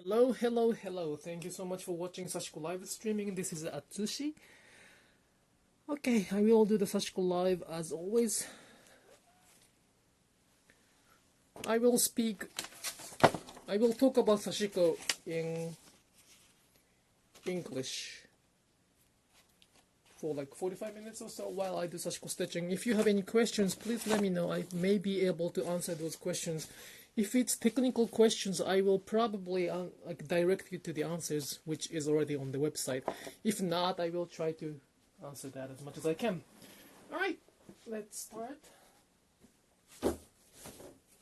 Hello, hello, hello. Thank you so much for watching Sashiko live streaming. This is Atsushi. Okay, I will do the Sashiko live as always. I will talk about Sashiko in English for like 45 minutes or so while I do Sashiko stitching. If you have any questions, please let me know. I may be able to answer those questions. If it's technical questions, I will probably direct you to the answers, which is already on the website. If not, I will try to answer that as much as I can. Alright, let's start.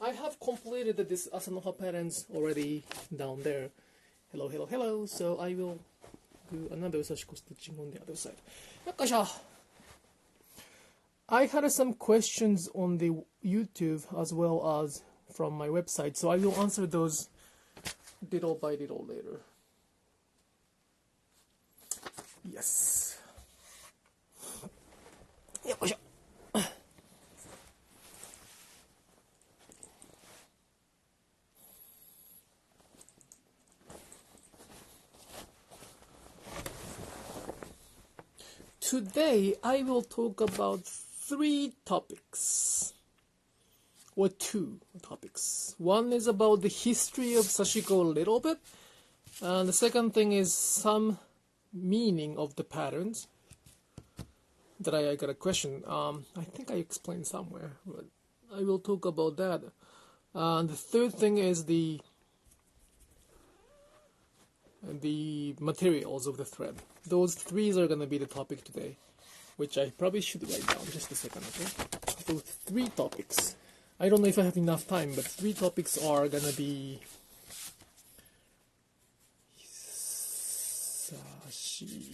I have completed this Asanoha patterns already down there. Hello, hello, hello. So I will do another Sashiko stitching on the other side. I had some questions on the YouTube as well as from my website, so I will answer those little by little later. Yes. Today I will talk about three topics. Or two topics. One is about the history of Sashiko a little bit, and the second thing is some meaning of the patterns that I got a question. I think I explained somewhere, but I will talk about that. And the third thing is the materials of the thread. Those three are going to be the topic today, which I probably should write down. Just a second, okay? Those three topics. I don't know if I have enough time, but three topics are gonna be Sashiko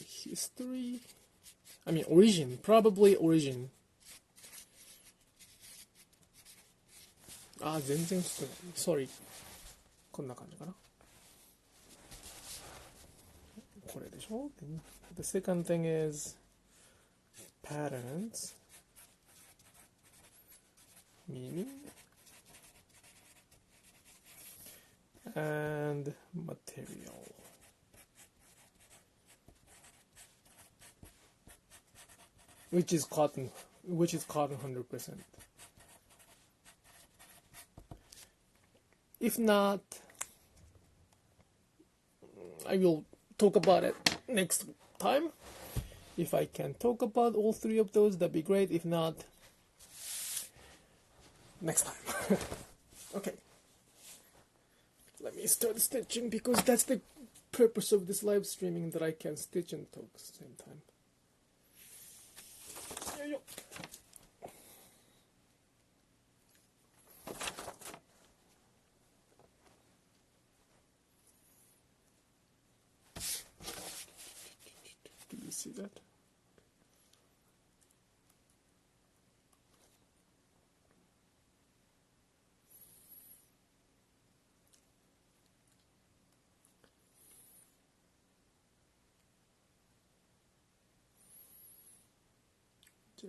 history. I mean origin, probably origin. 全然少ない。Sorry. こんな感じかな。これでしょ? The second thing is patterns. Meaning and material. Which is cotton 100%. If not, I will talk about it next time. If I can talk about all three of those, that'd be great. If not, next time. Okay. Let me start stitching because that's the purpose of this live streaming, that I can stitch and talk at the same time. Do you see that?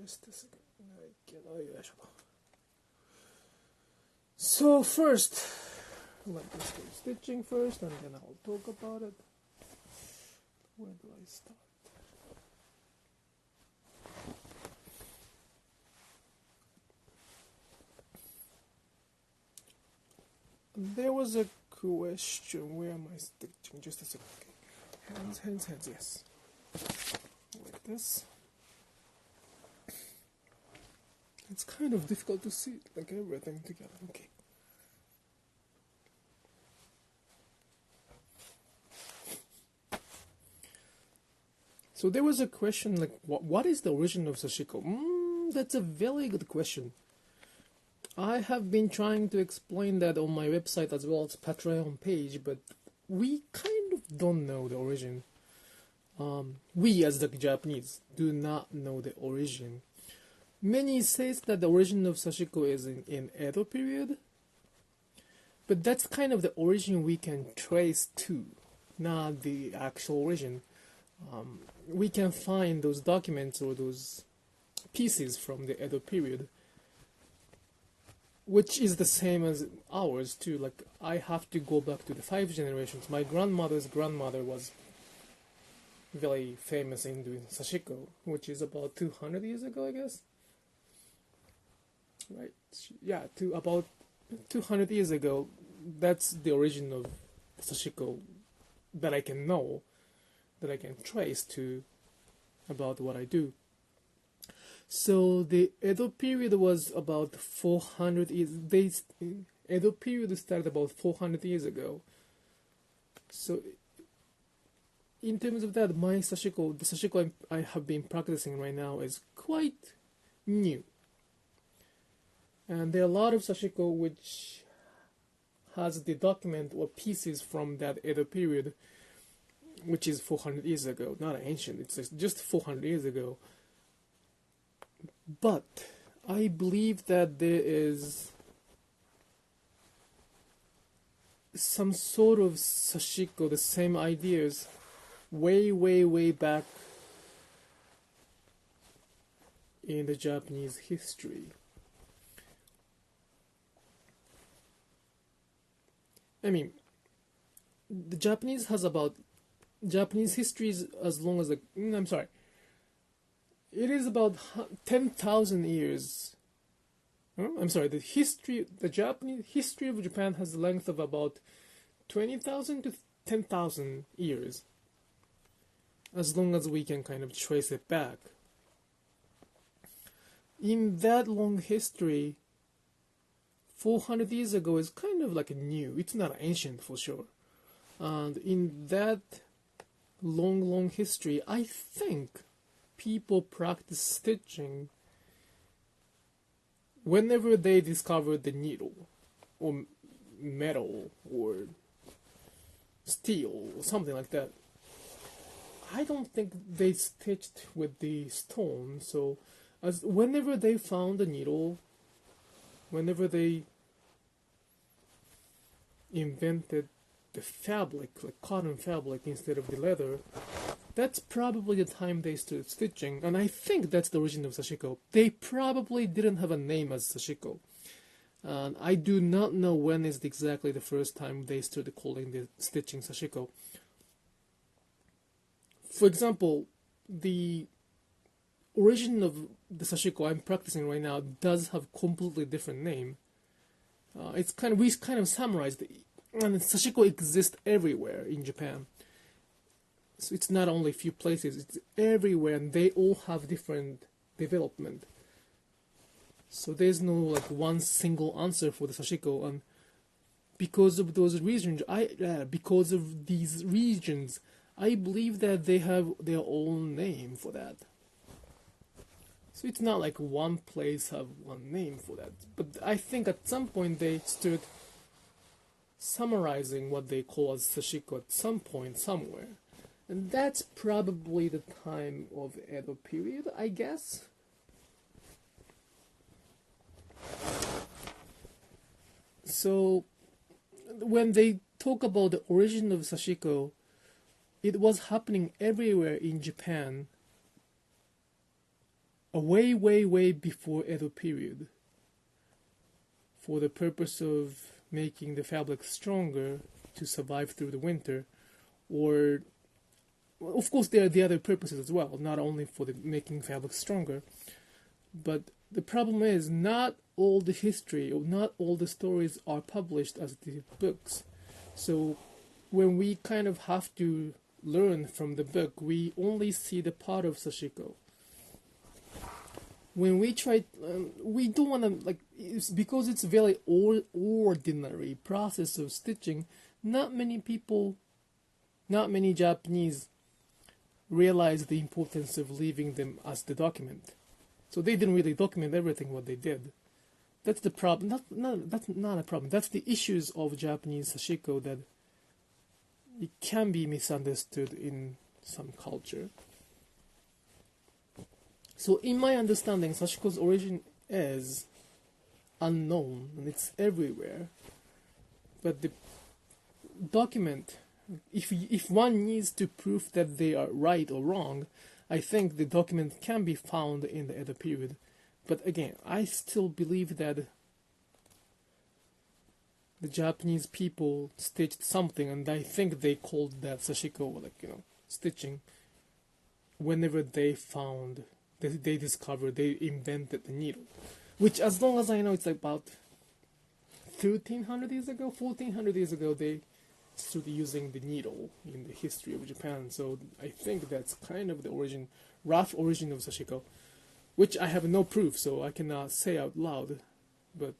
Just a second. So first, let me start stitching first, and then I'll talk about it. Where do I start? There was a question. Where am I stitching? Just a second. Okay. Hands. Yes. Like this. It's kind of difficult to see, like everything together. Okay. So there was a question like, what is the origin of Sashiko? That's a very good question. I have been trying to explain that on my website as well as Patreon page, but we kind of don't know the origin. We as the Japanese do not know the origin. Many says that the origin of Sashiko is in Edo period, but that's kind of the origin we can trace to, not the actual origin. We can find those documents or those pieces from the Edo period, which is the same as ours too. Like I have to go back to the 5 generations. My grandmother's grandmother was very famous in doing sashiko, which is about 200 years ago, I guess. Right? Yeah, to about 200 years ago. That's the origin of sashiko that I can know, that I can trace to about what I do. So the Edo period was about 400 years. Edo period started about 400 years ago. So in terms of that, the sashiko I have been practicing right now is quite new. And there are a lot of sashiko which has the document or pieces from that Edo period, which is 400 years ago, not ancient, it's just 400 years ago. But I believe that there is some sort of sashiko, the same ideas, way, way, way back in the Japanese history. I mean, the Japanese history is as long as I'm sorry. It is about 10,000 years. I'm sorry. The Japanese history of Japan has a length of about 20,000 to 10,000 years. As long as we can kind of trace it back. In that long history, 400 years ago is kind of like new. It's not ancient for sure. And in that long history, I think people practice stitching whenever they discovered the needle or metal or steel or something like that. I don't think they stitched with the stone. So whenever they found a needle, whenever they invented the fabric, like cotton fabric instead of the leather, that's probably the time they started stitching, and I think that's the origin of sashiko. They probably didn't have a name as sashiko. And I do not know when is exactly the first time they started calling the stitching sashiko. For example, the origin of the sashiko I'm practicing right now does have completely different name. We kind of summarized it. And sashiko exists everywhere in Japan. So it's not only a few places, it's everywhere, and they all have different development. So there's no like one single answer for the sashiko, and because of these regions, I believe that they have their own name for that. So it's not like one place have one name for that. But I think at some point they stood summarizing what they call as sashiko at some point somewhere. And that's probably the time of Edo period, I guess. So when they talk about the origin of sashiko, it was happening everywhere in Japan way, way, way before Edo period, for the purpose of making the fabric stronger to survive through the winter, or of course there are the other purposes as well, not only for the making fabric stronger, but the problem is not all the history or not all the stories are published as the books. So when we kind of have to learn from the book, we only see the part of sashiko. When we try, we don't want to, because it's a very ordinary process of stitching, not many Japanese realize the importance of leaving them as the document. So they didn't really document everything what they did. That's the problem. That's not a problem. That's the issues of Japanese sashiko, that it can be misunderstood in some culture. So in my understanding, sashiko's origin is unknown and it's everywhere. But the document, if one needs to prove that they are right or wrong, I think the document can be found in the Edo period. But again, I still believe that the Japanese people stitched something, and I think they called that sashiko, like, stitching. Whenever they discovered, they invented the needle, which, as long as I know, it's about 1300 years ago, 1400 years ago, they started using the needle in the history of Japan. So I think that's kind of the rough origin of sashiko, which I have no proof, so I cannot say out loud. But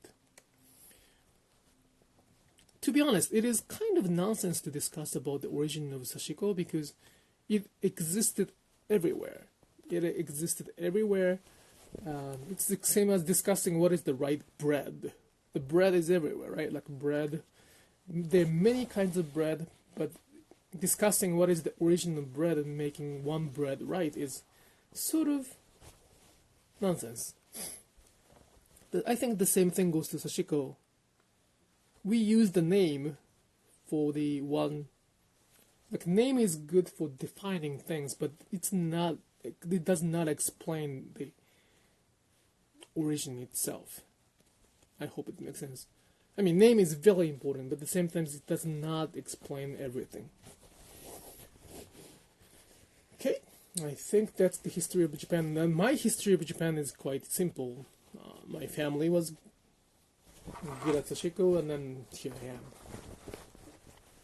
to be honest, it is kind of nonsense to discuss about the origin of sashiko because it existed everywhere. It's the same as discussing what is the right bread. The bread is everywhere, right? Like bread. There are many kinds of bread, but discussing what is the origin of bread and making one bread right is sort of nonsense. I think the same thing goes to sashiko. We use the name for the one. Like, name is good for defining things, but it does not explain the origin itself. I hope it makes sense. I mean, name is very important, but at the same time, it does not explain everything. Okay, I think that's the history of Japan. And my history of Japan is quite simple. My family was good at sashiko, and then here I am.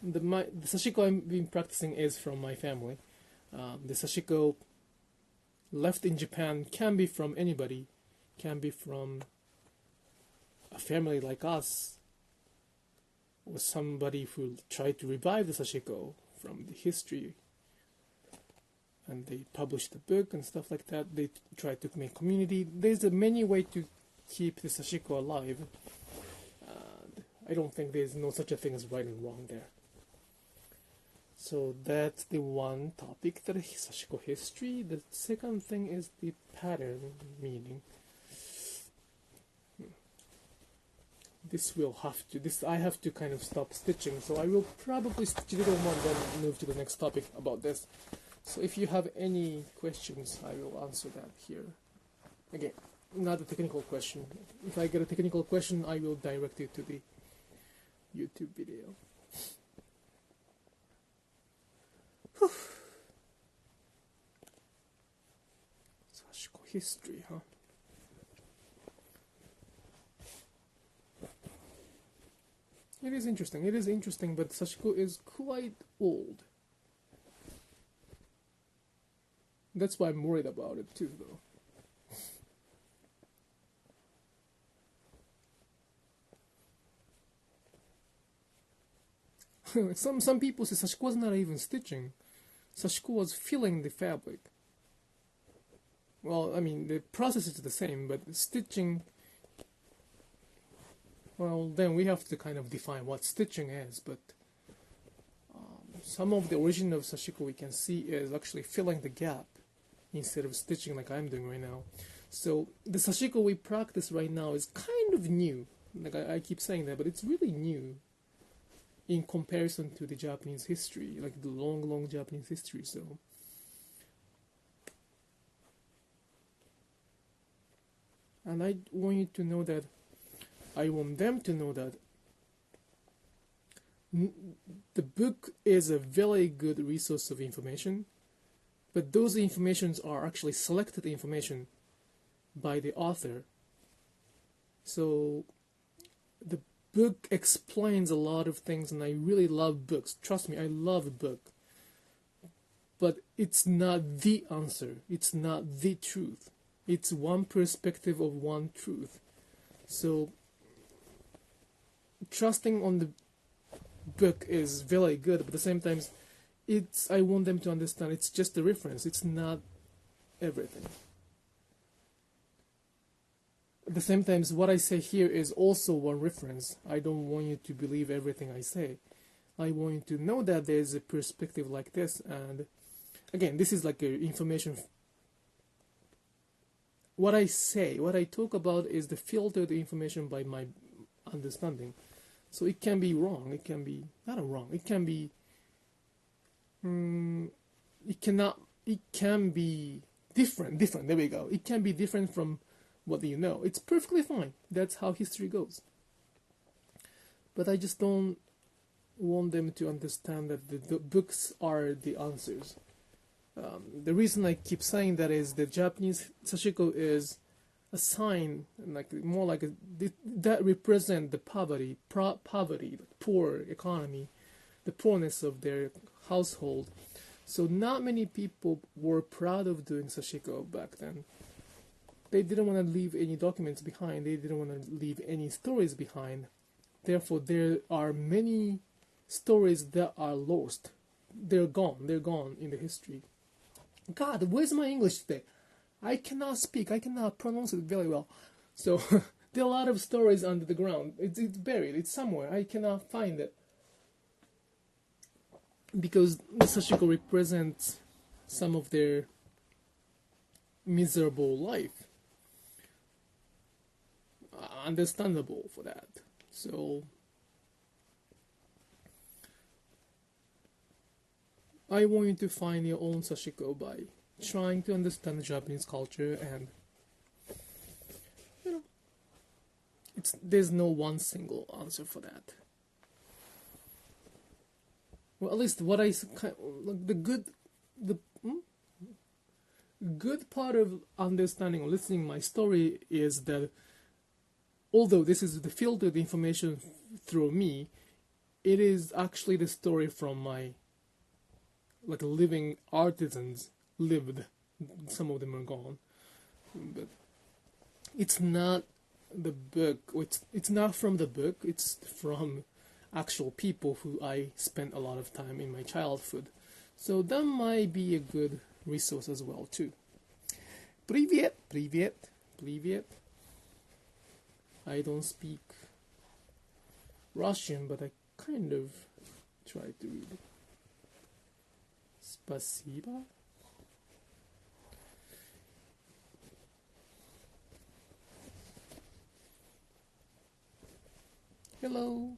The sashiko I've been practicing is from my family. The sashiko left in Japan can be from anybody, can be from a family like us, or somebody who tried to revive the sashiko from the history, and they published a book and stuff like that. They tried to make community. There's many ways to keep the sashiko alive. I don't think there's no such a thing as right and wrong there. So that's the one topic, that is Sashiko history. The second thing is the pattern meaning. I have to kind of stop stitching, so I will probably stitch a little more and then move to the next topic about this. So if you have any questions, I will answer that here. Again, not a technical question. If I get a technical question, I will direct you to the YouTube video. Sashiko history, huh? It is interesting, but Sashiko is quite old. That's why I'm worried about it too, though. Some people say Sashiko was not even stitching. Sashiko was filling the fabric. Well, I mean, the process is the same, but stitching, well, then we have to kind of define what stitching is, but some of the origin of Sashiko we can see is actually filling the gap instead of stitching like I'm doing right now. So the Sashiko we practice right now is kind of new. Like I keep saying that, but it's really new in comparison to the Japanese history, like the long Japanese history. So and I want them to know that the book is a very good resource of information, but those informations are actually selected information by the author. So the book explains a lot of things, and I really love books. Trust me, I love a book. But it's not the answer. It's not the truth. It's one perspective of one truth. So trusting on the book is very good, but at the same time, I want them to understand it's just a reference. It's not everything. At the same time, what I say here is also one reference. I don't want you to believe everything I say. I want you to know that there's a perspective like this, and again, this is like information. What I talk about is the filtered information by my understanding. So it can be wrong. It can be not wrong. It can be. It can be different. There we go. It can be different from what you know. It's perfectly fine. That's how history goes. but I just don't want them to understand that the books are the answers. The reason I keep saying that is the Japanese Sashiko is a sign, like more like that represent the poverty, the poor economy, the poorness of their household. So not many people were proud of doing Sashiko back then. They didn't want to leave any documents behind. They didn't want to leave any stories behind. Therefore, there are many stories that are lost. They're gone. They're gone in the history. God, where's my English today? I cannot speak. I cannot pronounce it very well. So there are a lot of stories under the ground. It's buried. It's somewhere. I cannot find it. Because the Sashiko represents some of their miserable life. Understandable for that. So I want you to find your own Sashiko by trying to understand the Japanese culture, and there's no one single answer for that. Well, at least what the good part of understanding or listening my story is that although this is the filtered information through me, it is actually the story from my living artisans lived. Some of them are gone, but it's not the book. It's not from the book. It's from actual people who I spent a lot of time in my childhood. So that might be a good resource as well too. Привет, привет, привет. I don't speak Russian, but I kind of try to read it. Спасибо. Hello.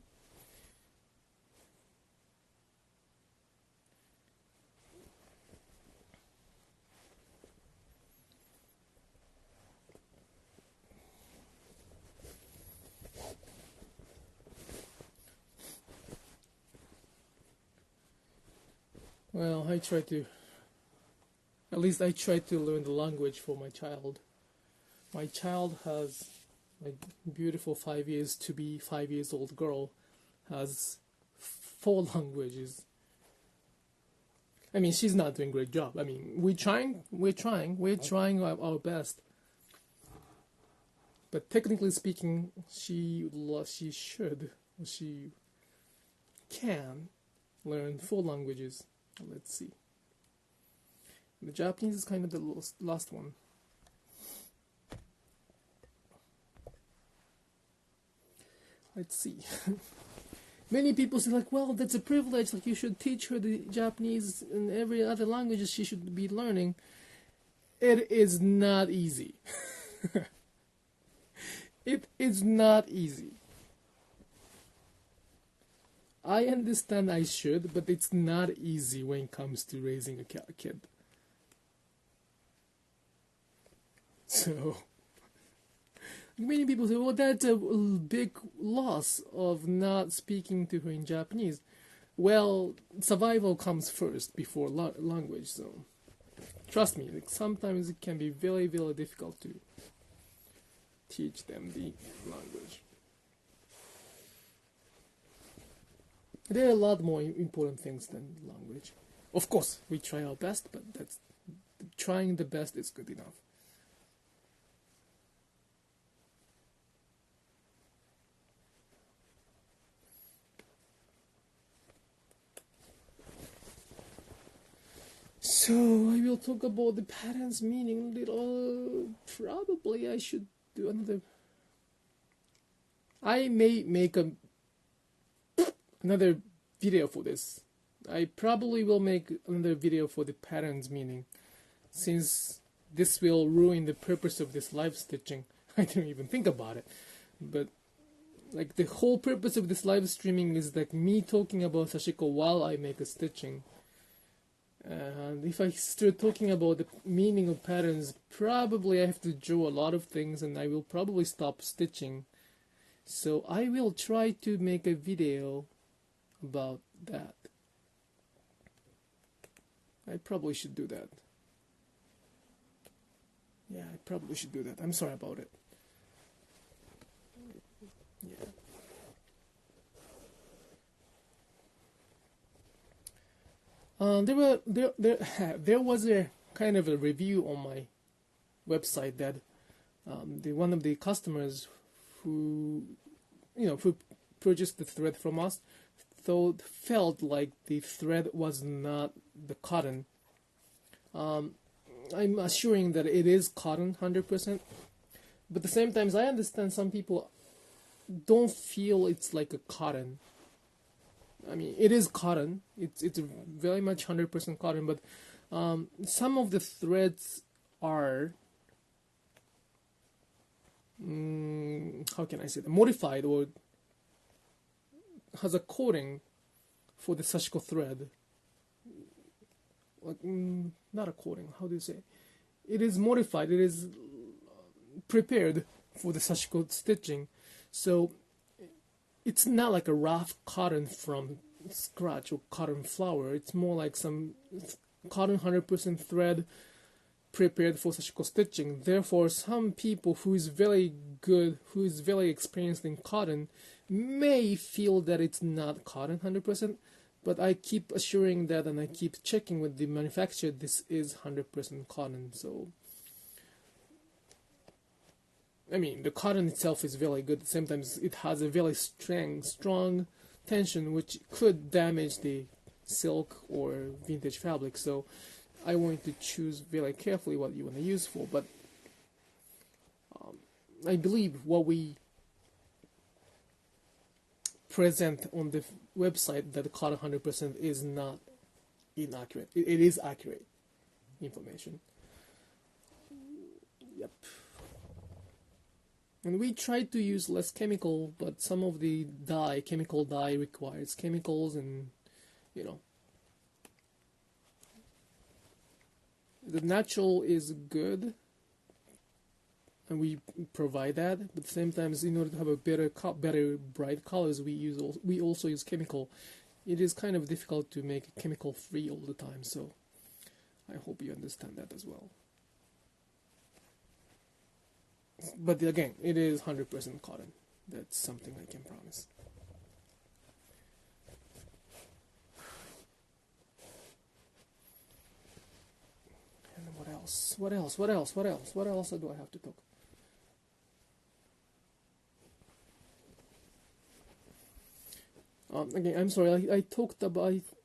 Well, I try to learn the language for my child. My child has beautiful 5 years to be 5 years old girl has 4 languages. I mean, she's not doing a great job. I mean, we're trying our best. But technically speaking, she can learn 4 languages. Let's see. The Japanese is kind of the last one. Let's see. Many people say well, that's a privilege. You should teach her the Japanese and every other languages she should be learning. It is not easy. It is not easy. I understand I should, but it's not easy when it comes to raising a kid. So, many people say, well, that's a big loss of not speaking to her in Japanese. Well, survival comes first before language, so trust me, sometimes it can be very, very difficult to teach them the language. There are a lot more important things than language. Of course, we try our best, but trying the best is good enough. So I will talk about the patterns meaning little. Probably I should do another. I may make another video for this. I probably will make another video for the patterns meaning, since this will ruin the purpose of this live stitching. I didn't even think about it, but the whole purpose of this live streaming is me talking about Sashiko while I make a stitching. And if I start talking about the meaning of patterns, probably I have to draw a lot of things and I will probably stop stitching. So I will try to make a video about that. I probably should do that. Yeah, I probably should do that. I'm sorry about it. Yeah. There was a kind of a review on my website that one of the customers who who purchased the thread from us felt like the thread was not the cotton. I'm assuring that it is cotton 100%, but at the same time, I understand some people don't feel it's like a cotton. I mean, it is cotton. It's very much 100% cotton, but some of the threads are how can I say that, modified, or has a coating for the Sashiko thread. Like not a coating. How do you say? It is modified. It is prepared for the Sashiko stitching, so it's not like a rough cotton from scratch or cotton flower. It's more like some cotton 100% thread prepared for Sashiko stitching. Therefore, some people who is very experienced in cotton may feel that it's not cotton 100%, but I keep assuring that, and I keep checking with the manufacturer, this is 100% cotton. So I mean, the cotton itself is very good. Sometimes it has a very strong tension, which could damage the silk or vintage fabric. So I want to choose very carefully what you want to use for. But I believe what we present on the website, that the cotton 100% is not inaccurate. It is accurate information. Yep. And we try to use less chemical, but some of the chemical dye requires chemicals, and the natural is good, and we provide that. But at the same time, in order to have a better bright colors, we also use chemical. It is kind of difficult to make it chemical free all the time. So I hope you understand that as well. But again, it is 100% cotton. That's something I can promise. And what else? What else do I have to talk? Again, I'm sorry. I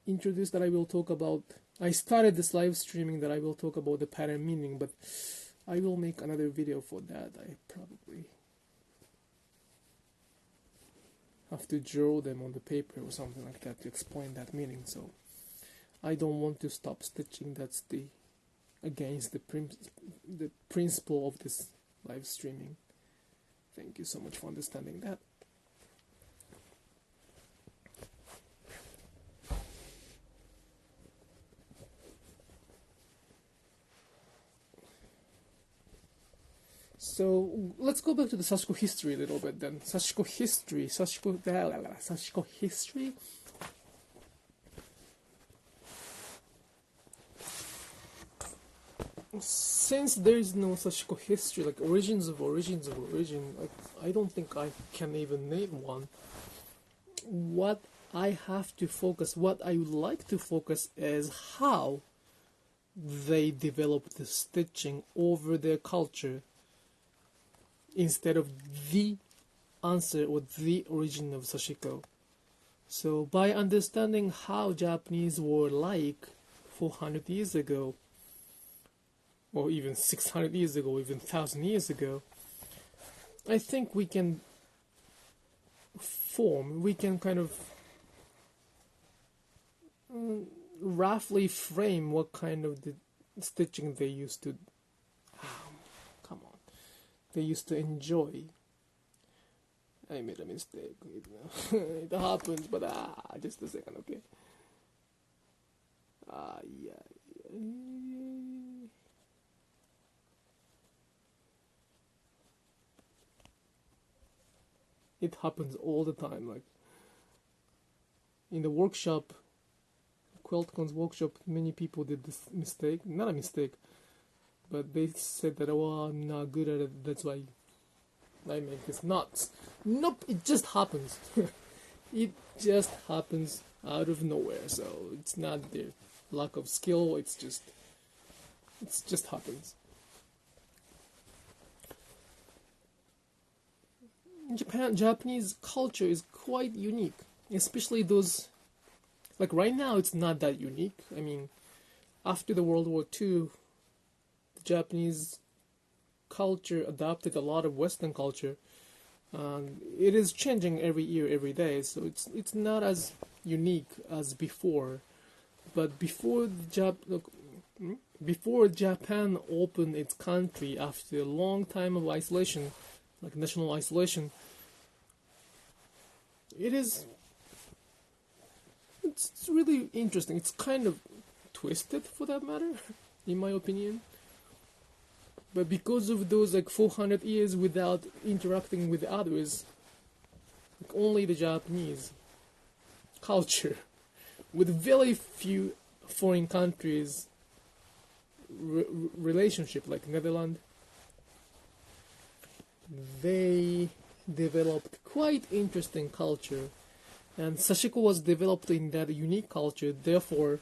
introduced that I will talk about. I started this live streaming that I will talk about the pattern meaning, but I will make another video for that. I probably have to draw them on the paper or something like that to explain that meaning. So I don't want to stop stitching. That's against the principle of this live streaming. Thank you so much for understanding that. So let's go back to the Sashiko history a little bit then. Sashiko history. Since there is no Sashiko history, like origin, like, I don't think I can even name one. What I would like to focus is how they developed the stitching over their culture, instead of the answer or the origin of Sashiko. So by understanding how Japanese were like 400 years ago, or even 600 years ago, even 1,000 years ago, I think we can kind of roughly frame what kind of the stitching they used to they used to enjoy. I made a mistake. It happens, but just a second, okay? Yeah. It happens all the time. Like in the workshop, QuiltCon's workshop, many people did this mistake. Not a mistake, but they said that, oh, I'm not good at it, that's why I make this nuts. Nope, it just happens. It just happens out of nowhere. So it's not the lack of skill, it just happens. Japanese culture is quite unique, especially those, like right now it's not that unique. I mean, after the World War II, the Japanese culture adopted a lot of Western culture. It is changing every year, every day, so it's not as unique as before. But before Japan opened its country after a long time of isolation, like national isolation, it's really interesting. It's kind of twisted, for that matter, in my opinion. But because of those 400 years without interacting with others, only the Japanese culture, with very few foreign countries relationship, like Netherlands, they developed quite interesting culture, and Sashiko was developed in that unique culture. Therefore,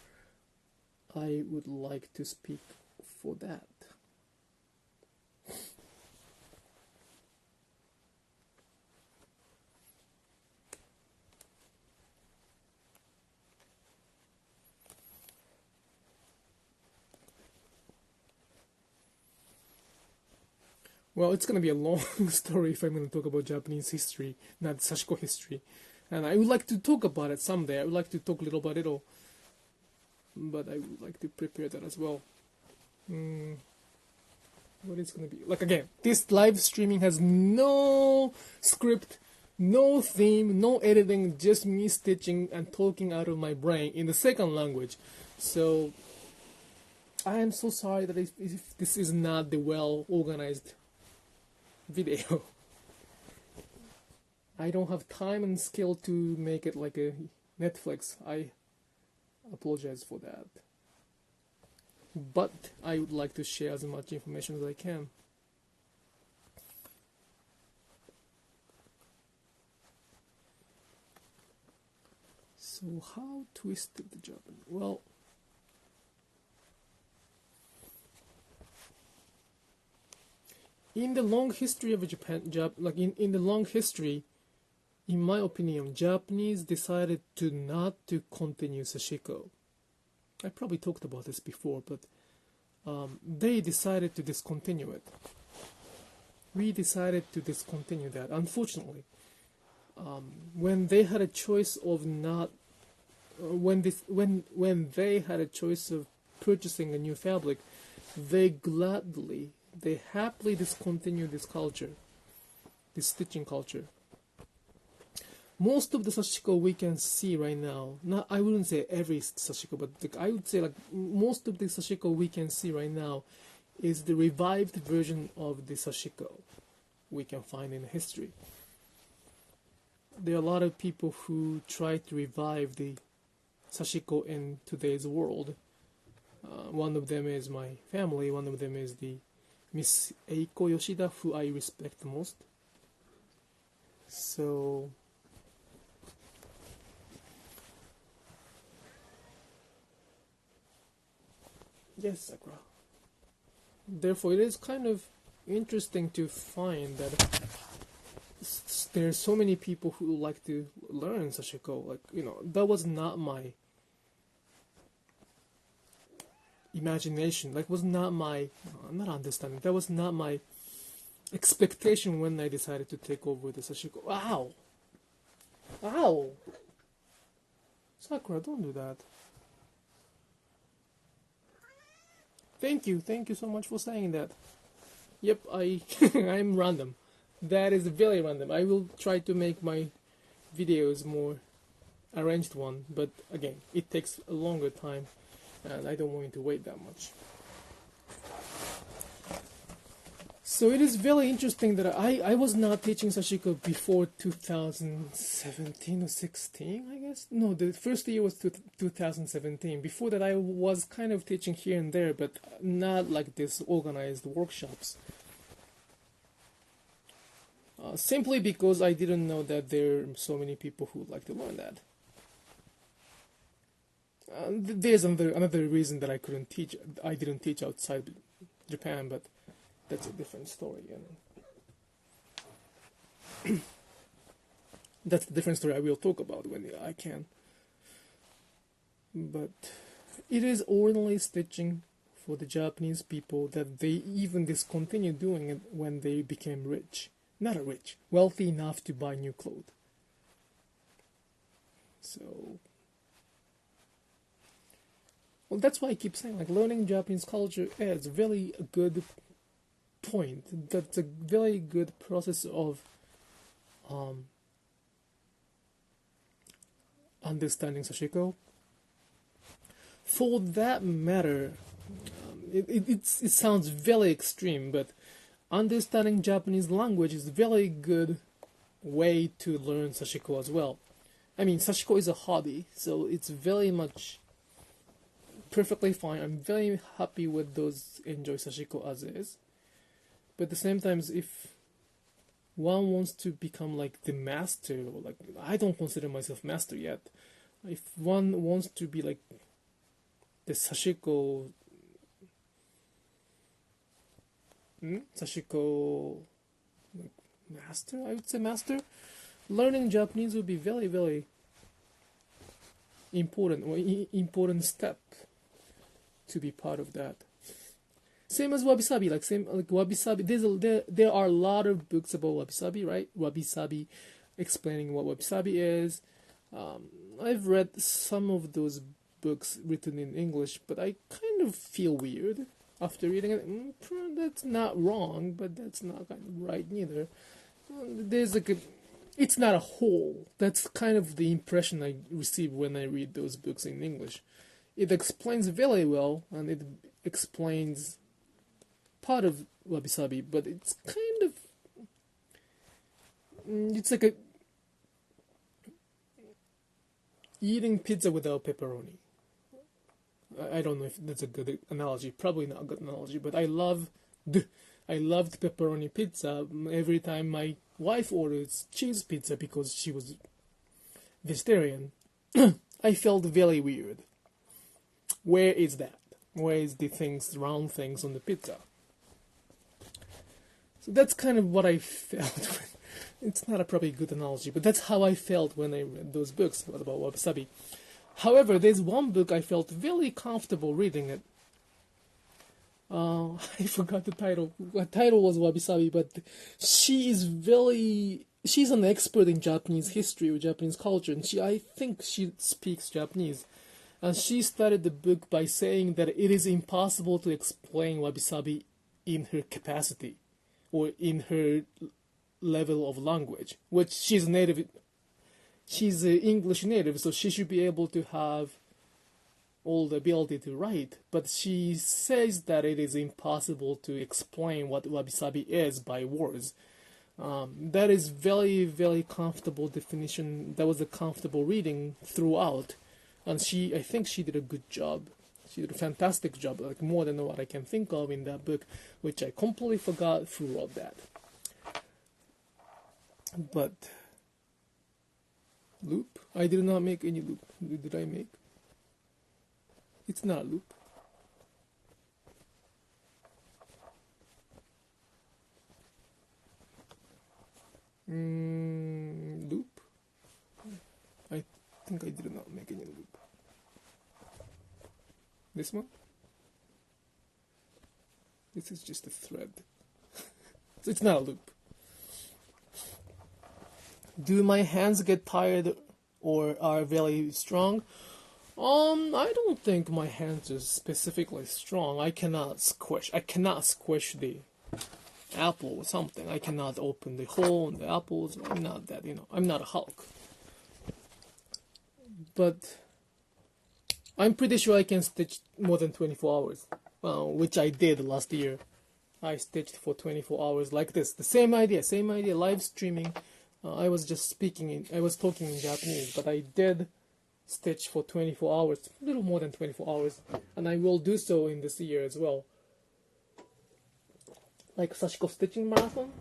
I would like to speak for that. Well, it's gonna be a long story if I'm gonna talk about Japanese history, not Sashiko history. And I would like to talk about it someday. I would like to talk little by little. But I would like to prepare that as well. What is gonna be? Like, again, this live streaming has no script, no theme, no editing, just me stitching and talking out of my brain in the second language. So, I am so sorry that if this is not the well-organized video. I don't have time and skill to make it like a Netflix. I apologize for that. But I would like to share as much information as I can. So how twisted the Japan? Well, in the long history of Japan, in the long history, in my opinion, Japanese decided not to continue Sashiko. I probably talked about this before, but they decided to discontinue it. We decided to discontinue that. Unfortunately, when they had a choice of when they had a choice of purchasing a new fabric, they happily discontinued this culture, this stitching culture. Most of the Sashiko we can see right now, I wouldn't say every Sashiko, but I would say most of the Sashiko we can see right now is the revived version of the Sashiko we can find in history. There are a lot of people who try to revive the Sashiko in today's world. One of them is my family, one of them is the Miss Eiko Yoshida, who I respect the most. So, yes, Sakura. Therefore, it is kind of interesting to find that there's so many people who like to learn Sashiko. That was not my imagination. Was not my not understanding. That was not my expectation when I decided to take over the Sashiko. Ow! Sakura, don't do that. Thank you so much for saying that. Yep, I'm random. That is very random. I will try to make my videos more arranged one, but again, it takes a longer time, and I don't want you to wait that much. So it is very interesting that I was not teaching Sashiko before 2017 or 16, I guess. No, the first year was 2017. Before that, I was kind of teaching here and there, but not like this organized workshops. Simply because I didn't know that there are so many people who would like to learn that. There's another reason that I couldn't teach. I didn't teach outside Japan, but that's a different story. That's a different story I will talk about when I can. But it is ordinary stitching for the Japanese people that they even discontinued doing it when they became rich. Not rich, wealthy enough to buy new clothes. So, well, that's why I keep saying, like, learning Japanese culture is really a good point. That's a very good process of understanding Sashiko. For that matter, it sounds very extreme, but understanding Japanese language is a very good way to learn Sashiko as well. I mean, Sashiko is a hobby, so it's very much perfectly fine. I'm very happy with those enjoy Sashiko as is. But at the same time, if one wants to become like the master, or like, I don't consider myself master yet. If one wants to be like the Sashiko like, master, I would say master, learning Japanese would be very, very important step to be part of that. Same as wabi-sabi, like wabi-sabi. There are a lot of books about wabi-sabi, right? Wabi-sabi, explaining what wabi-sabi is. I've read some of those books written in English, but I kind of feel weird after reading it. That's not wrong, but that's not kind of right neither. There's like it's not a whole. That's kind of the impression I receive when I read those books in English. It explains very well, and it explains part of wabi-sabi, but it's kind of it's like eating pizza without pepperoni. I don't know if that's a good analogy. Probably not a good analogy, but I loved pepperoni pizza every time my wife orders cheese pizza because she was vegetarian. I felt very weird. Where is that? Where is the round things on the pizza? So that's kind of what I felt. It's not a probably good analogy, but that's how I felt when I read those books about wabi-sabi. However, there's one book I felt very comfortable reading it. I forgot the title. The title was Wabi-sabi, but she's an expert in Japanese history or Japanese culture, and I think she speaks Japanese. And she started the book by saying that it is impossible to explain wabi-sabi in her capacity or in her level of language, which she's native. She's an English native, so she should be able to have all the ability to write. But she says that it is impossible to explain what wabi-sabi is by words. That is very, very comfortable definition. That was a comfortable reading throughout. And I think she did a good job. She did a fantastic job, like more than what I can think of in that book, which I completely forgot who wrote that. But loop? I did not make any loop. Did I make? It's not a loop. Loop? I think I did not make any loop. This one? This is just a thread. So it's not a loop. Do my hands get tired or are very strong? I don't think my hands are specifically strong. I cannot squish the apple or something. I cannot open the hole in the apples. I'm not that, I'm not a Hulk. But I'm pretty sure I can stitch more than 24 hours, which I did last year. I stitched for 24 hours like this. The same idea, live streaming. I was talking in Japanese, but I did stitch for 24 hours, a little more than 24 hours, and I will do so in this year as well. Like Sashiko Stitching Marathon,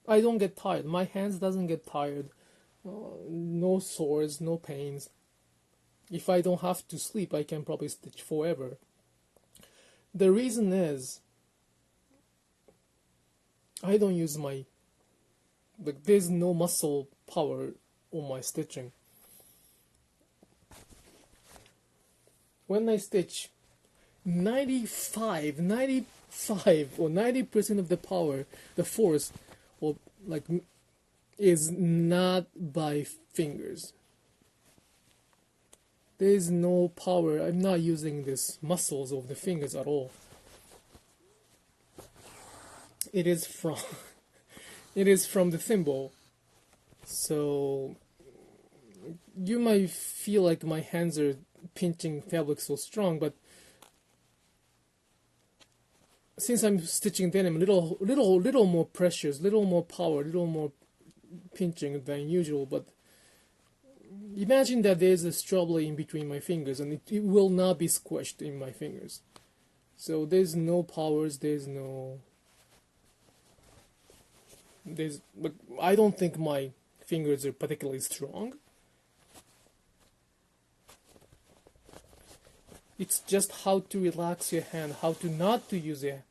I don't get tired. My hands doesn't get tired. No sores, no pains. If I don't have to sleep, I can probably stitch forever. The reason is I don't use there's no muscle power on my stitching. When I stitch, 95 or 90% of the power, the force, or is not by fingers. There is no power. I'm not using these muscles of the fingers at all. It is from the thimble. So you might feel like my hands are pinching fabric so strong, but since I'm stitching denim, little more pressures, little more power, little more pinching than usual. But imagine that there's a strawberry in between my fingers, and it will not be squished in my fingers. So there's no powers. But I don't think my fingers are particularly strong. It's just how to relax your hand, how to not to use a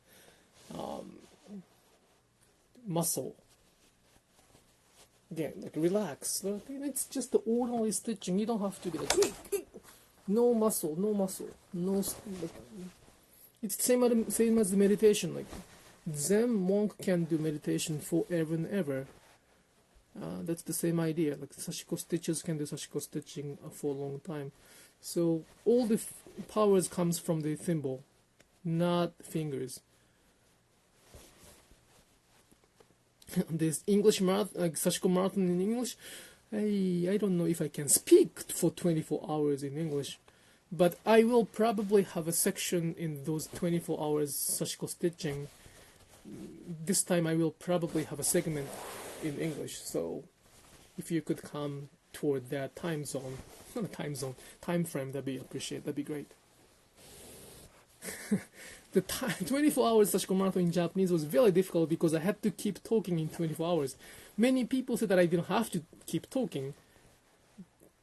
muscle. Again, relax. It's just the ordinary stitching. You don't have to be no muscle. It's the same as the meditation. Zen monk can do meditation forever and ever. That's the same idea. Sashiko stitchers can do Sashiko stitching for a long time. So all the powers comes from the thimble, not fingers. This English marathon, Sashiko marathon in English, I don't know if I can speak for 24 hours in English, but I will probably have a section in those 24 hours Sashiko stitching. This time I will probably have a segment in English, so if you could come toward that time frame, that'd be appreciated, that'd be great. The 24 hours Sashiko marathon in Japanese was very difficult because I had to keep talking in 24 hours. Many people said that I didn't have to keep talking,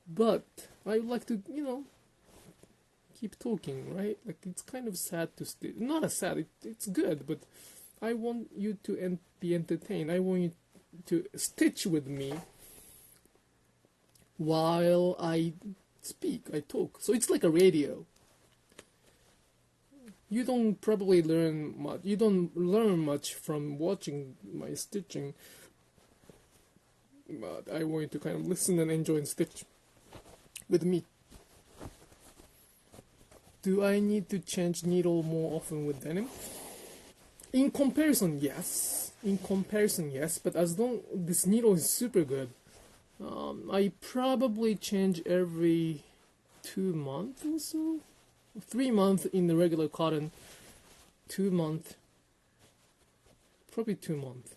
but I would like to, keep talking, right? It's kind of sad to stitch. Not as sad, it's good, but I want you to be entertained. I want you to stitch with me while I speak, I talk. So it's like a radio. You don't probably learn much. You don't learn much from watching my stitching, but I want you to kind of listen and enjoy and stitch with me. Do I need to change needle more often with denim? In comparison, yes. But as long this needle is super good, I probably change every 2 months or so. 3 months in the regular cotton, 2 months, probably 2 months.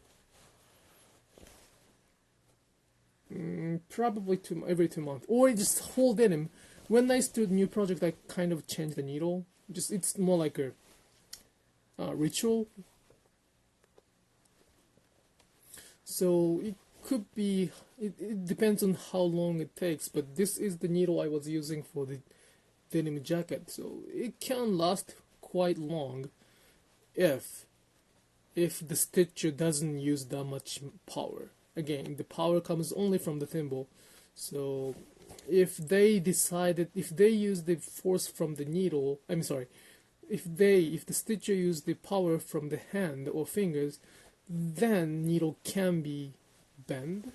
Probably every 2 months, or just whole denim. When I start a new project, I kind of change the needle. It's more like a ritual. So it could be. It depends on how long it takes. But this is the needle I was using for the denim jacket, so it can last quite long if the stitcher doesn't use that much power. Again, the power comes only from the thimble. So if they use the force from the needle, if the stitcher use the power from the hand or fingers, then needle can be bent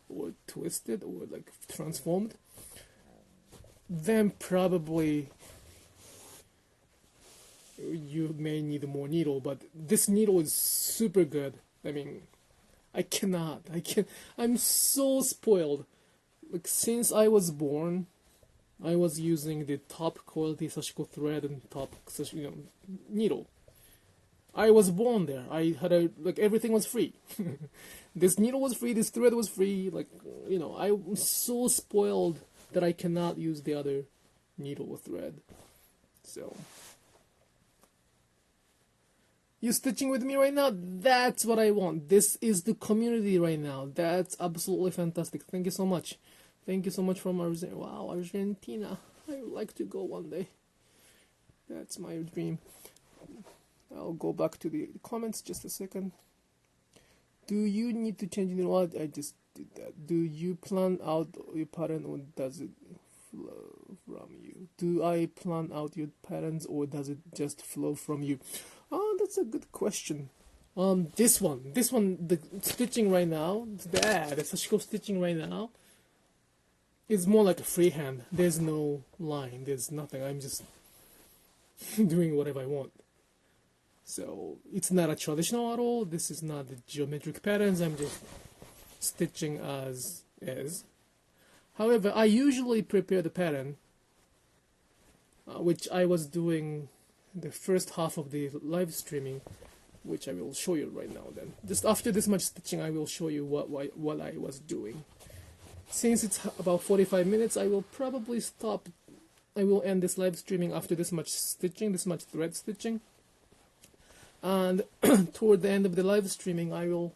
or twisted or transformed. Then probably you may need more needle, but this needle is super good. I'm so spoiled. Since I was born, I was using the top quality Sashiko thread and top needle. I was born there. I had everything was free. This needle was free, this thread was free, I was so spoiled that I cannot use the other needle or thread. So, you stitching with me right now? That's what I want. This is the community right now. That's absolutely fantastic. Thank you so much. Thank you so much from Argentina. Wow, Argentina. I would like to go one day. That's my dream. I'll go back to the comments just a second. Do you need to change the what? I just did that. Do you plan out your pattern or does it flow from you? Do I plan out your patterns or does it just flow from you? Oh, that's a good question. This one, the stitching right now, the Sashiko stitching right now is more like a freehand. There's no line, there's nothing. I'm just doing whatever I want. So it's not a traditional at all. This is not the geometric patterns. I'm just stitching as is. However, I usually prepare the pattern, which I was doing the first half of the live streaming, which I will show you right now. Then, just after this much stitching, I will show you what I was doing. Since it's about 45 minutes, I will probably stop. I will end this live streaming after this much stitching, this much thread stitching. And toward the end of the live streaming, I will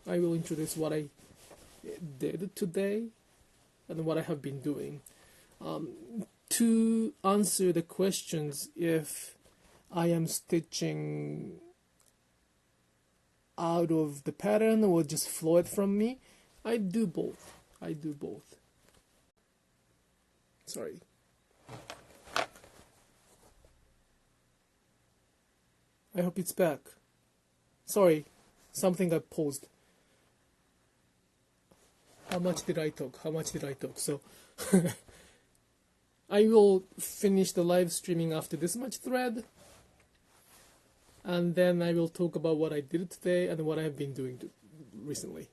introduce what I did today and what I have been doing. To answer the questions if I am stitching out of the pattern or just flow it from me, I do both. Sorry. I hope it's back. Sorry, something got paused. How much did I talk? So, I will finish the live streaming after this much thread. And then I will talk about what I did today and what I have been doing recently.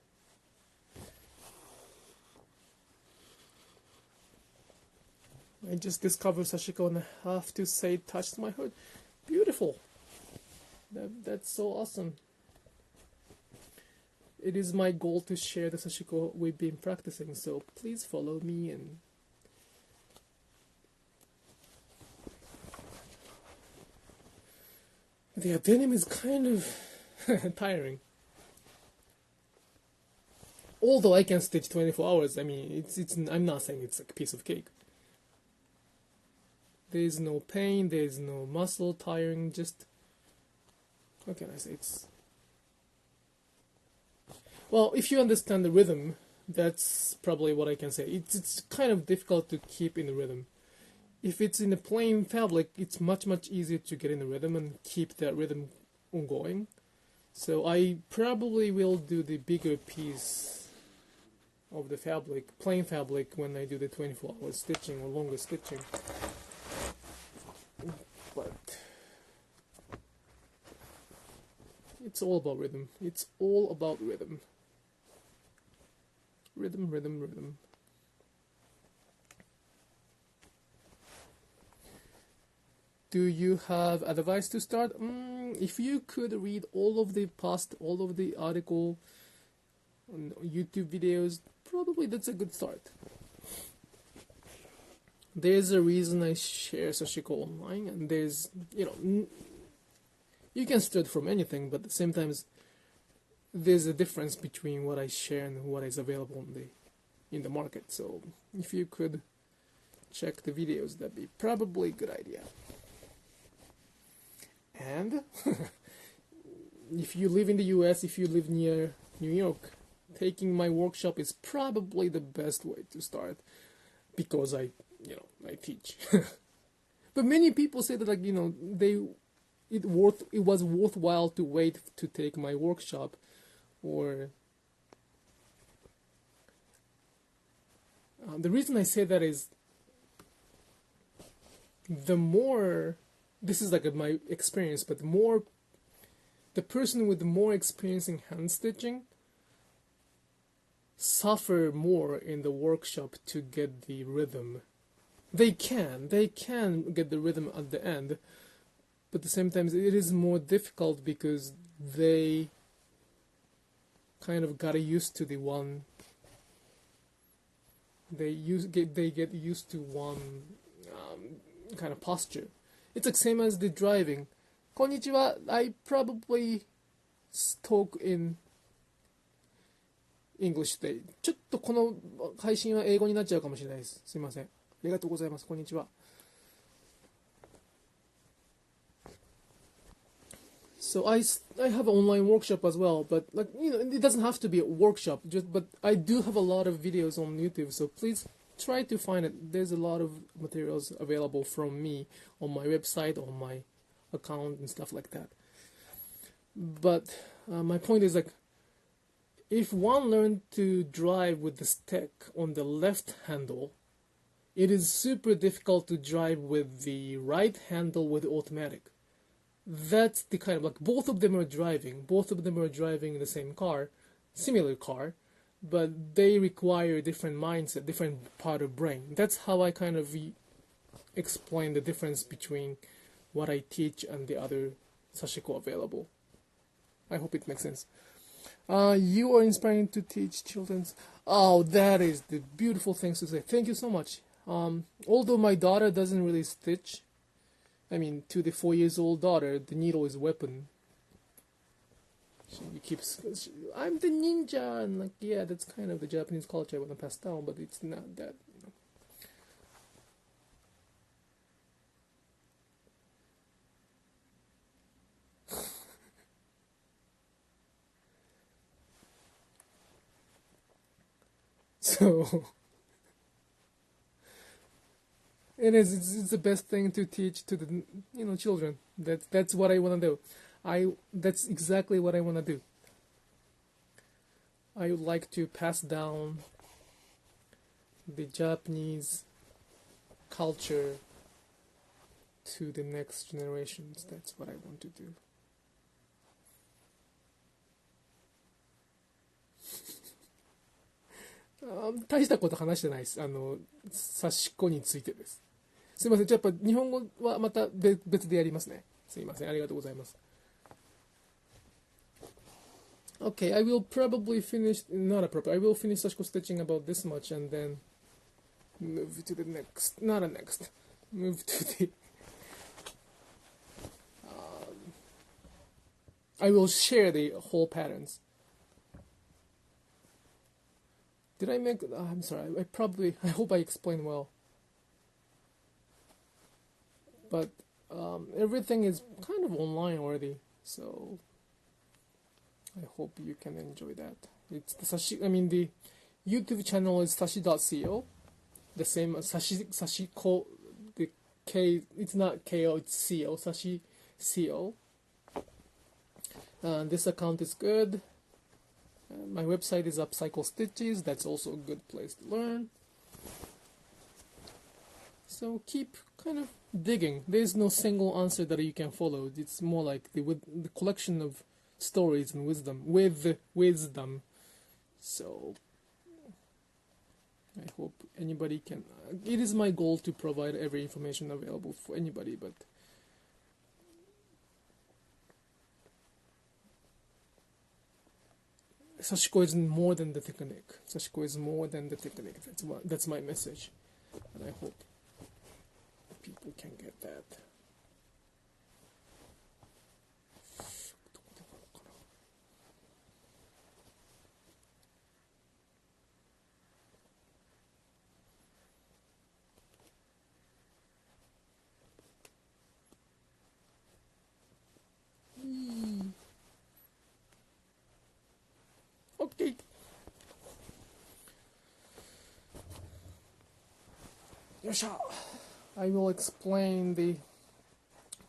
I just discovered Sashiko and I have to say it touched my heart. Beautiful. That's so awesome. It is my goal to share the Sashiko we've been practicing, so please follow me. And the denim is kind of tiring. Although I can stitch 24 hours, I mean, I'm not saying it's like a piece of cake. There is no pain, there is no muscle tiring, just, what can I say? Well, if you understand the rhythm, that's probably what I can say. It's kind of difficult to keep in the rhythm. If it's in a plain fabric, it's much easier to get in the rhythm and keep that rhythm ongoing. So I probably will do the bigger piece of the fabric, plain fabric, when I do the 24-hour stitching or longer stitching. But it's all about rhythm. It's all about rhythm. Rhythm. Do you have advice to start? If you could read all of the article on YouTube videos, probably that's a good start. There's a reason I share Sashiko online, and there's, you can start from anything, but at the same time, there's a difference between what I share and what is available in the market. So if you could check the videos, that'd be probably a good idea. And if you live in the US, if you live near New York, taking my workshop is probably the best way to start, because I teach. But many people say that it was worthwhile to wait to take my workshop, or the reason I say that is the more, this is like my experience, but the person with more experience in hand stitching suffer more in the workshop to get the rhythm. They can get the rhythm at the end, but at the same time it is more difficult because they kind of got used to the one. They get used to one kind of posture. It's like same as the driving. Konnichiwa. I probably talk in English で、ちょっとこの配信は英語になっちゃうかもしれないです。すいません。ありがとうございます。こんにちは。So I have an online workshop as well, but like it doesn't have to be a workshop. But I do have a lot of videos on YouTube, so please try to find it. There's a lot of materials available from me on my website, on my account, and stuff like that. But my point is like, if one learned to drive with the stick on the left handle, it is super difficult to drive with the right handle with automatic. That's the kind of like both of them are driving the same car, similar car, but they require different mindset, different part of brain. That's how I kind of explain the difference between what I teach and the other Sashiko available. I hope it makes sense. You are inspiring to teach children's. Oh, that is the beautiful things to say. Thank you so much. Although my daughter doesn't really stitch, I mean, to the 4-year-old daughter, the needle is a weapon. She keeps, I'm the ninja, and like, yeah, that's kind of the Japanese culture I want to pass down, but it's not that. So it's the best thing to teach to the children. That's what I want to do. That's exactly what I want to do. I would like to pass down the Japanese culture to the next generations. That's what I want to do. 大したこと話してないです。刺し子についてです。すいません。じゃあやっぱ日本語はまた別でやりますね。すいません。ありがとうございます。Okay, I will probably finish, not a proper, I will finish Sashiko stitching about this much and then move to the next, not a next, move to the, I will share the whole patterns. Did I make, I'm sorry, I hope I explained well. But everything is kind of online already, so I hope you can enjoy that. It's the the YouTube channel is sashi.co, the same as Sashiko, the K, it's not KO, it's CO, Sashi CO. This account is good. My website is Upcycle Stitches, that's also a good place to learn. So keep kind of digging. There's no single answer that you can follow. It's more like the collection of stories and wisdom. So I hope anybody can. It is my goal to provide every information available for anybody, but Sashiko is more than the technique. Sashiko is more than the technique. That's my message, and I hope people can get that. Okay. Yosha. I will explain the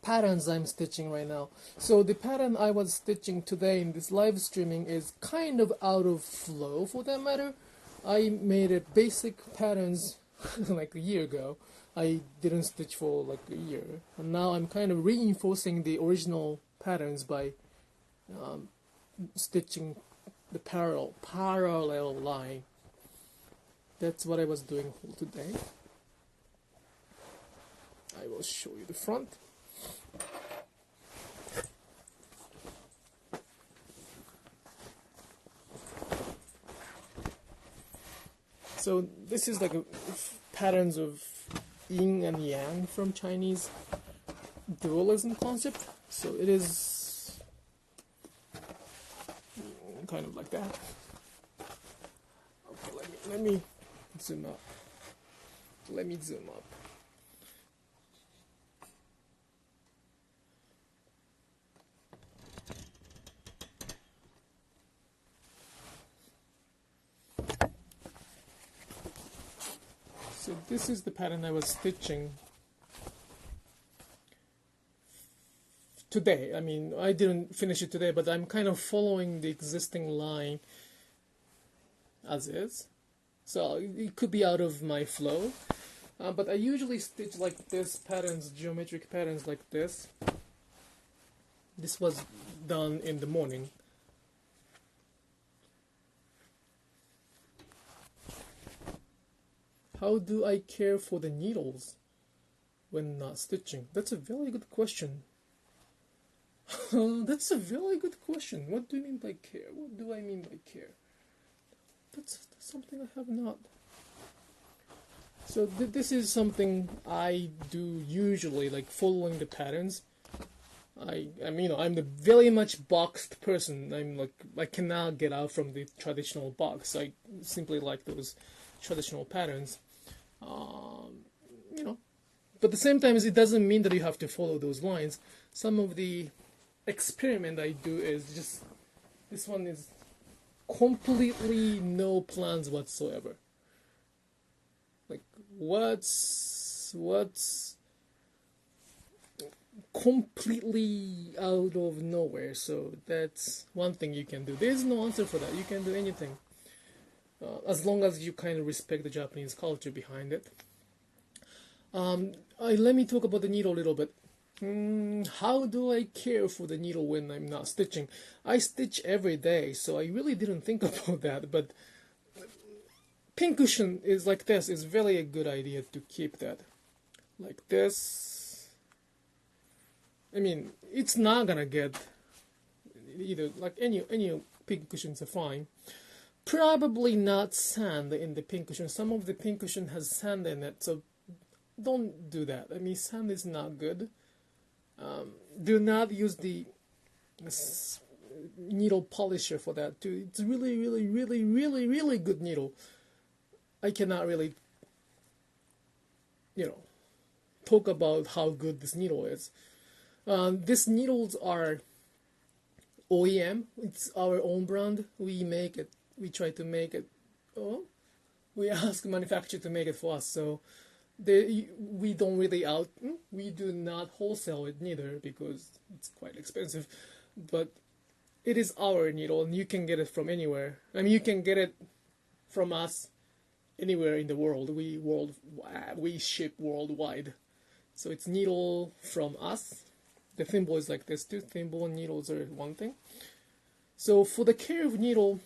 patterns I'm stitching right now. So the pattern I was stitching today in this live streaming is kind of out of flow for that matter. I made a basic patterns like a year ago. I didn't stitch for like a year. And now I'm kind of reinforcing the original patterns by stitching the parallel line That's what I was doing for today. I will show you the front. So this is like patterns of yin and yang from Chinese dualism concept. So it is kind of like that. Okay, let me zoom up. Let me zoom up. So this is the pattern I was stitching today. I mean, I didn't finish it today, but I'm kind of following the existing line as is. So it could be out of my flow. But I usually stitch like this patterns, geometric patterns like this. This was done in the morning. How do I care for the needles when not stitching? That's a very good question. That's a very good question. What do you mean by care? What do I mean by care? That's something I have not. So this is something I do usually, like following the patterns. I'm the very much boxed person. I cannot get out from the traditional box. I simply like those traditional patterns. But at the same time, it doesn't mean that you have to follow those lines. Some of the experiment I do is just, this one is completely no plans whatsoever. Like what's completely out of nowhere. So that's one thing you can do. There's no answer for that. You can do anything. As long as you kind of respect the Japanese culture behind it. Let me talk about the needle a little bit. How do I care for the needle when I'm not stitching? I stitch every day, so I really didn't think about that. But pincushion is like this. It's really a good idea to keep that like this. I mean, it's not gonna get either, like any pincushions are fine. Probably not sand in the pincushion. Some of the pincushion has sand in it, so don't do that. I mean, sand is not good. Do not use the needle polisher for that too. It's really, really, really, really, really good needle. I cannot really, talk about how good this needle is. These needles are OEM. It's our own brand. We make it. We try to make it. We ask manufacturer to make it for us. So we don't really we do not wholesale it neither because it's quite expensive. But it is our needle, and you can get it from anywhere. I mean, you can get it from us anywhere in the world. We ship worldwide. So it's needle from us. The thimble is like this too. Thimble and needles are one thing. So for the care of needle,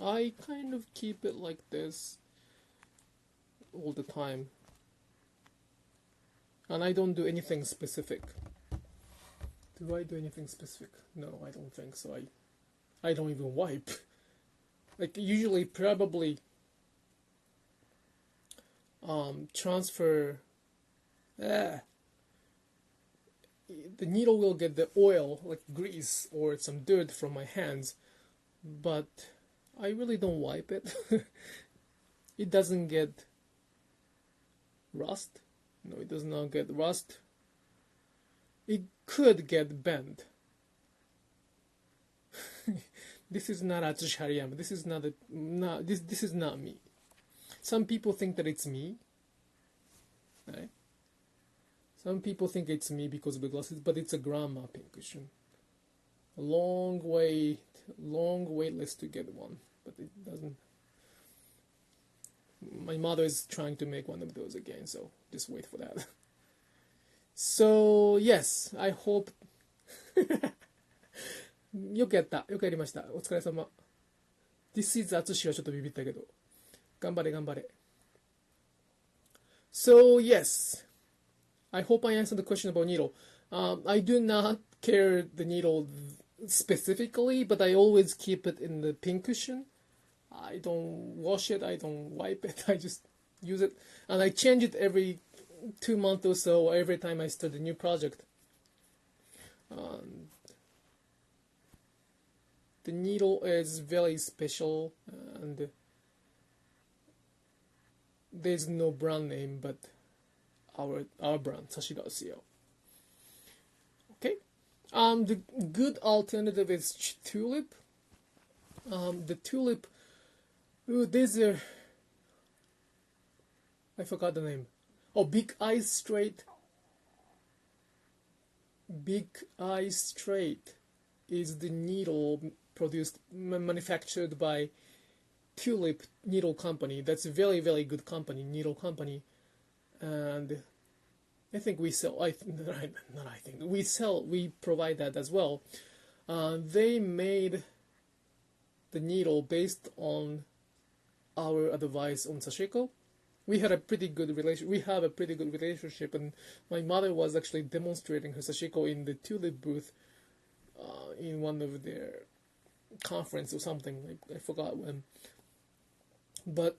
I kind of keep it like this all the time. And I don't do anything specific. Do I do anything specific? No, I don't think so. I don't even wipe. Like usually probably transfer the needle will get the oil, like grease or some dirt from my hands, but I really don't wipe it. It doesn't get rust. No, it does not get rust. It could get bent. This is not Atsushi Hariyama. This is this is not me. Some people think that it's me. Right? Some people think it's me because of the glasses, but it's a grandma pincushion. A long wait list to get one, but it doesn't. My mother is trying to make one of those again, so just wait for that. So yes, I hope よくやりました。お疲れ様。This is 淳はちょっとビビったけど。頑張れ頑張れ。So yes, I hope I answered the question about needle. I do not care the needle specifically, but I always keep it in the pincushion. I don't wash it, I don't wipe it, I just use it. And I change it every 2 months or so, every time I start a new project. The needle is very special, and there's no brand name but our brand, Sashiko. Okay. The good alternative is tulip. The tulip. Ooh, there's a. I forgot the name. Oh, Big Eye Straight. Big Eye Straight is the needle manufactured by Tulip Needle Company. That's a very, very good company, needle company. And I think we sell, we provide that as well. They made the needle based on our advice on Sashiko. We have a pretty good relationship, and my mother was actually demonstrating her Sashiko in the Tulip booth in one of their conference or something. I forgot when. But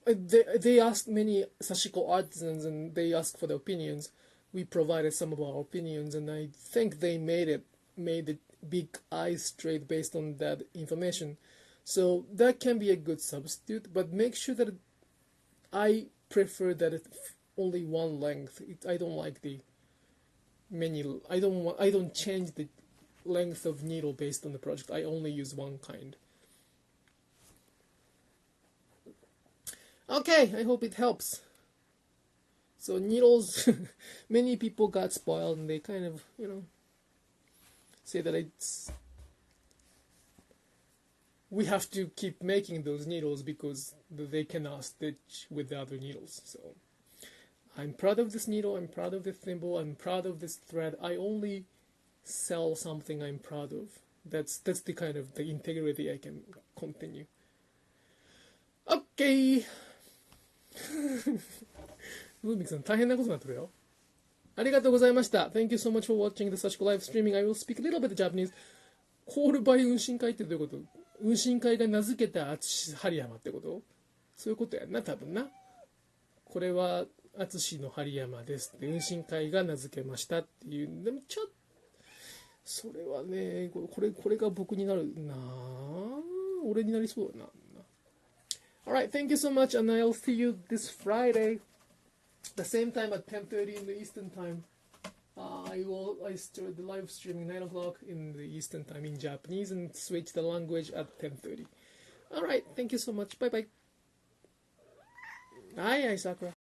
they asked many Sashiko artisans, and they asked for their opinions. We provided some of our opinions, and I think they made the Big Eye Straight based on that information. So that can be a good substitute, but make sure that I prefer that it's only one length. I don't like the many. I don't change the length of needle based on the project. I only use one kind. Okay, I hope it helps. So needles, many people got spoiled, and they kind of, say that we have to keep making those needles because they cannot stitch with the other needles. So I'm proud of this needle, I'm proud of the thimble, I'm proud of this thread. I only sell something I'm proud of. That's the kind of the integrity I can continue. Okay. ムーミキさん大変なことになってるよ。ありがとうございました。Thank you so much for watching the Sashiko live streaming. I will speak a little bit Japanese. Call by 運針会ってどういうこと？運針会が名付けた淳針山ってこと？そういうことやんな、多分な。これは淳の針山ですって、運針会が名付けましたっていう。でもそれはね、これが僕になるな。俺になりそうだな。Alright, thank you so much, and I'll see you this Friday, the same time at 10:30 in the Eastern time. I start the live streaming 9 o'clock in the Eastern time in Japanese and switch the language at 10:30. Alright, thank you so much. Bye bye. Aye, Sakura.